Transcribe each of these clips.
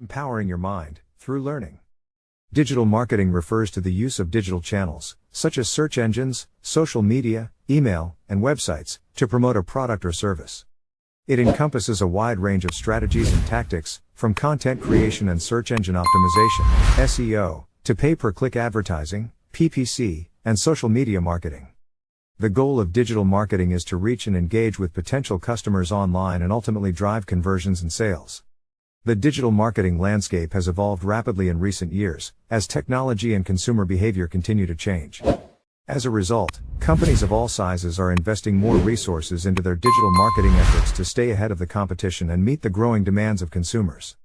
Empowering your mind through learning. Digital marketing refers to the use of digital channels, such as search engines, social media, email, and websites, to promote a product or service. It encompasses a wide range of strategies and tactics, from content creation and search engine optimization, SEO, to pay-per-click advertising, PPC, and social media marketing. The goal of digital marketing is to reach and engage with potential customers online and ultimately drive conversions and sales. The digital marketing landscape has evolved rapidly in recent years, as technology and consumer behavior continue to change. As a result, companies of all sizes are investing more resources into their digital marketing efforts to stay ahead of the competition and meet the growing demands of consumers.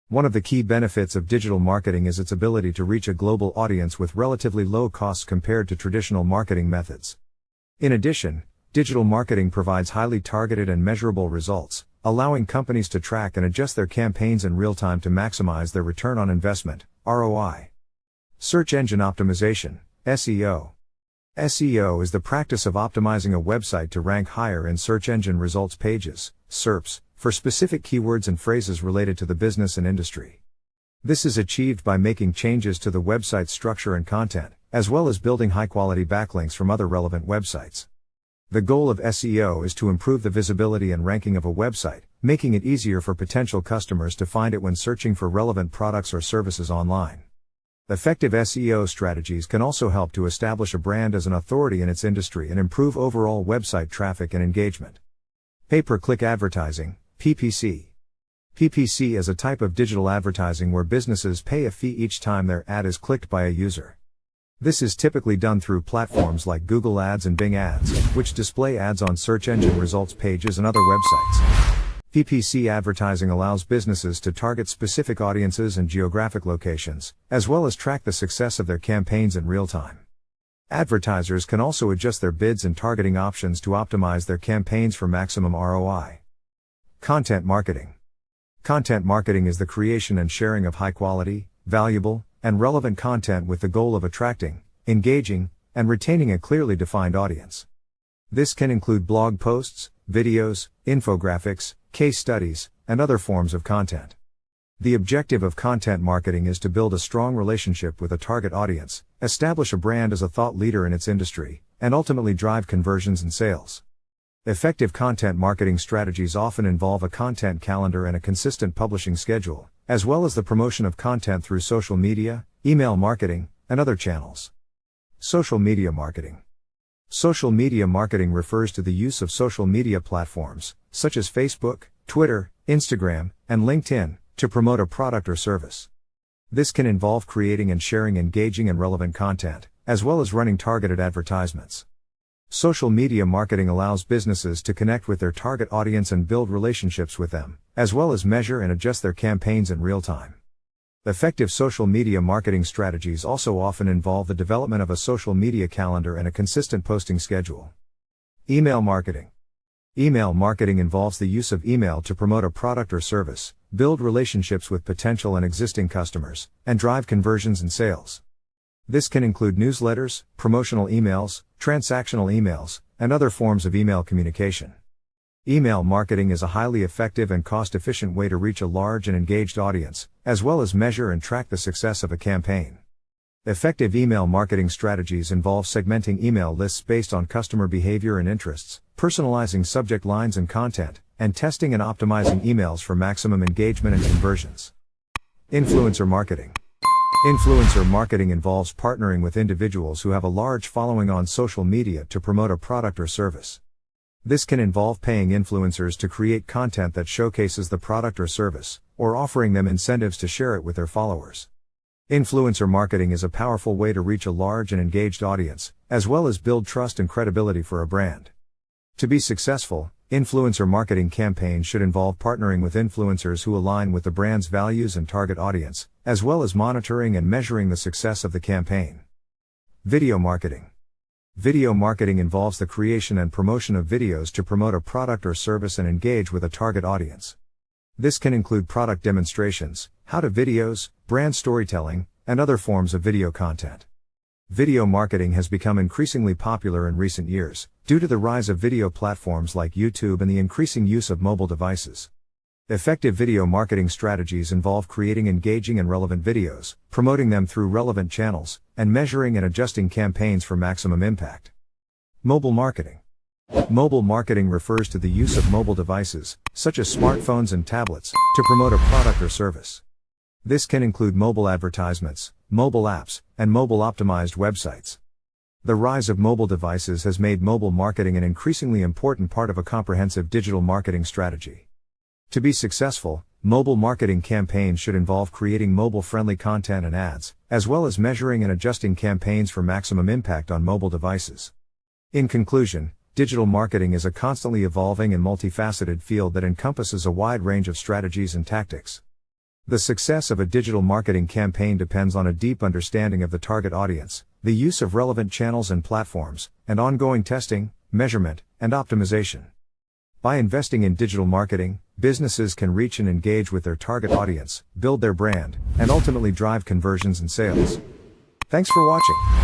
One of the key benefits of digital marketing is its ability to reach a global audience with relatively low costs compared to traditional marketing methods. In addition, digital marketing provides highly targeted and measurable results, allowing companies to track and adjust their campaigns in real time to maximize their return on investment, ROI. Search engine optimization, SEO. SEO is the practice of optimizing a website to rank higher in search engine results pages, SERPs, for specific keywords and phrases related to the business and industry. This is achieved by making changes to the website's structure and content, as well as building high-quality backlinks from other relevant websites. The goal of SEO is to improve the visibility and ranking of a website, making it easier for potential customers to find it when searching for relevant products or services online. Effective SEO strategies can also help to establish a brand as an authority in its industry and improve overall website traffic and engagement. Pay-per-click advertising, PPC. PPC is a type of digital advertising where businesses pay a fee each time their ad is clicked by a user. This is typically done through platforms like Google Ads and Bing Ads, which display ads on search engine results pages and other websites. PPC advertising allows businesses to target specific audiences and geographic locations, as well as track the success of their campaigns in real time. Advertisers can also adjust their bids and targeting options to optimize their campaigns for maximum ROI. Content marketing. Content marketing is the creation and sharing of high-quality, valuable, and relevant content with the goal of attracting, engaging, and retaining a clearly defined audience. This can include blog posts, videos, infographics, case studies, and other forms of content. The objective of content marketing is to build a strong relationship with a target audience, establish a brand as a thought leader in its industry, and ultimately drive conversions and sales. Effective content marketing strategies often involve a content calendar and a consistent publishing schedule, as well as the promotion of content through social media, email marketing, and other channels. Social media marketing. Social media marketing refers to the use of social media platforms, such as Facebook, Twitter, Instagram, and LinkedIn, to promote a product or service. This can involve creating and sharing engaging and relevant content, as well as running targeted advertisements. Social media marketing allows businesses to connect with their target audience and build relationships with them, as well as measure and adjust their campaigns in real time. Effective social media marketing strategies also often involve the development of a social media calendar and a consistent posting schedule. Email marketing. Email marketing involves the use of email to promote a product or service, build relationships with potential and existing customers, and drive conversions and sales. This can include newsletters, promotional emails, transactional emails, and other forms of email communication. Email marketing is a highly effective and cost-efficient way to reach a large and engaged audience, as well as measure and track the success of a campaign. Effective email marketing strategies involve segmenting email lists based on customer behavior and interests, personalizing subject lines and content, and testing and optimizing emails for maximum engagement and conversions. Influencer marketing. Influencer marketing involves partnering with individuals who have a large following on social media to promote a product or service. This can involve paying influencers to create content that showcases the product or service, or offering them incentives to share it with their followers. Influencer marketing is a powerful way to reach a large and engaged audience, as well as build trust and credibility for a brand. To be successful, influencer marketing campaigns should involve partnering with influencers who align with the brand's values and target audience, as well as monitoring and measuring the success of the campaign. Video marketing. Video marketing involves the creation and promotion of videos to promote a product or service and engage with a target audience. This can include product demonstrations, how-to videos, brand storytelling, and other forms of video content. Video marketing has become increasingly popular in recent years, due to the rise of video platforms like YouTube and the increasing use of mobile devices. Effective video marketing strategies involve creating engaging and relevant videos, promoting them through relevant channels, and measuring and adjusting campaigns for maximum impact. Mobile marketing. Mobile marketing refers to the use of mobile devices, such as smartphones and tablets, to promote a product or service. This can include mobile advertisements, mobile apps, and mobile-optimized websites. The rise of mobile devices has made mobile marketing an increasingly important part of a comprehensive digital marketing strategy. To be successful, mobile marketing campaigns should involve creating mobile-friendly content and ads, as well as measuring and adjusting campaigns for maximum impact on mobile devices. In conclusion, digital marketing is a constantly evolving and multifaceted field that encompasses a wide range of strategies and tactics. The success of a digital marketing campaign depends on a deep understanding of the target audience, the use of relevant channels and platforms, and ongoing testing, measurement, and optimization. By investing in digital marketing, businesses can reach and engage with their target audience, build their brand, and ultimately drive conversions and sales. Thanks for watching.